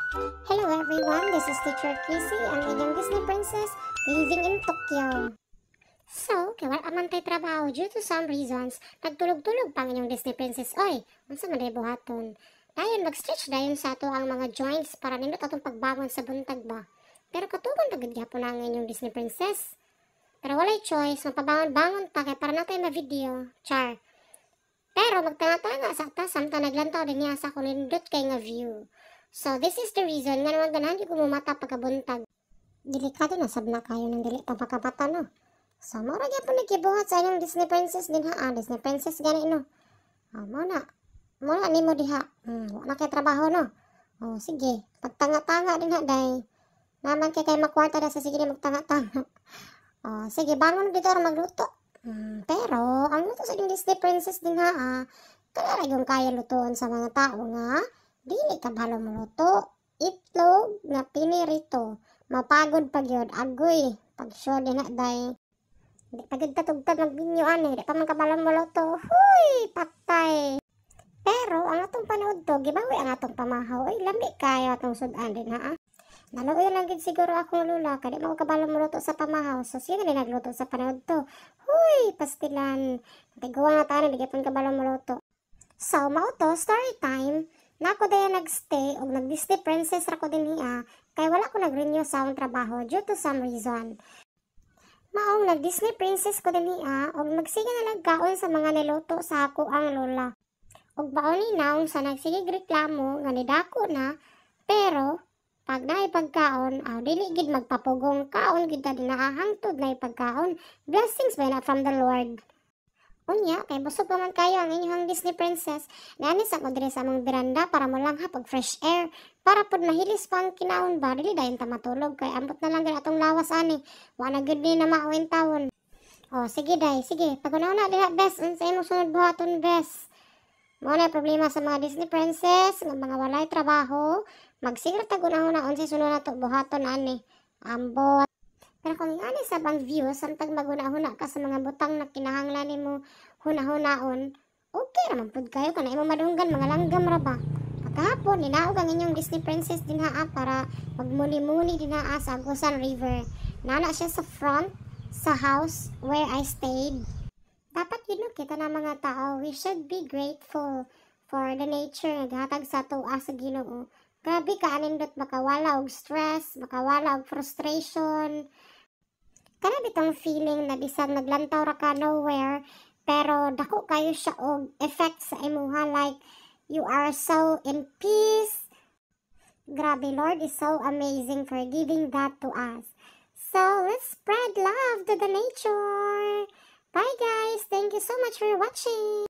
Hello everyone, this is Teacher Chrissy, ang inyong Disney princess living in Tokyo. So, kaya wala man tay trabaho due to some reasons, nagtulog-tulog pang inyong Disney princess. Oy, unsa man day buhaton? Dayon mag-stretch dayon sa ato ang mga joints para nindot atong pagbangon sa buntag ba. Pero katuban pagid gyapon ang inyong Disney princess. Pero walay choice, mapabangon-bangon ta kay para natay ma-video. Char. Pero magtanga-tanga sa atas samtang naglantaw din niya sa kulindot kay nga view. So, this is the reason nga naman ganahan yung kumumata pagkabuntag. Delikado na sabna kayo ng dili pang pagkabata, no? So, mura dyan po nagkibuhat sa inyong Disney Princess din ha. Disney Princess gani, no? Muna ni mo diha. Wala kay trabaho, no? Sige. Pagtanga-tanga din ha, day. Naman kay makwarta na sa sige na magtanga-tanga. Sige, bangon dito or magluto. Pero, ang luto sa inyong Disney Princess din ha, kaya yung kaya lutuan sa mga tao nga, dili ka balo maluto, itlog na pinirito, mapagod pag yun, agoy, pag sure din na day. Hindi pagod tatugtag ng binyo di pa man kabalo maluto, huy, patay. Pero ang atong panood to, gibawi ang atong pamahaw, lambi kayo atong sudan din ha. Naluoy lang gid siguro akong lula, kadi mo kabalo maluto sa pamahaw, so sige na nagluto sa panood to. Huy, pastilan, tiguwa na tayo, bigyan pang kabalo maluto. So, mao to, story time. Nako daya nagstay og nag-Disney princess ra ko dinhi kay wala ko nag-renew sa akong trabaho due to some reason. Maong nag-Disney princess ko dinhi og magsige na lang kaon sa mga niluto sa ako ang lola. Og baon ni naong sa nagsige reklamo nga nidako na, pero pag naay pagkaon, dili gid magpapugong kaon gid ta dinahangtod na pagkaon. Blessings by na from the Lord. Unya, kay busog pa man kayo ang inyong Disney princess. Nanis ako dire sa among beranda para mo lang pag fresh air. Para pod mahilis pa ang kinaon ba, dili dayon ta matulog kay ambot na lang gid atong lawas ani. Wa na gid ni na mauwin tawon. Sige day, sige. Pag-una diha best unsa imong sunod buhaton best. Mo na problema sa mga Disney princess nga mga walay trabaho. Magsigla tag una unsay sunod nato buhaton ani. Ambot. Pero kung ani sa bang view, samtang maguna-huna ka sa mga butang na kinahanglan nimo huna-hunaon, okay raman pud kayo kana imo madunggan mga langgam ra ba. Pagkahapon ninaog ang inyong Disney princess dinha para magmuni-muni dinha sa Agusan River. Nana siya sa front sa house where I stayed. Dapat yun kita na mga tao, we should be grateful for the nature nga gihatag sa tuwa sa Ginoo. Grabe ka anindot makawala og stress, makawala og frustration. Kana bitong feeling na bisag naglantaw ra ka nowhere, pero dako kayo siya og effect sa imuha, like you are so in peace. Grabe, Lord is so amazing for giving that to us. So let's spread love to the nature. Bye guys, thank you so much for watching.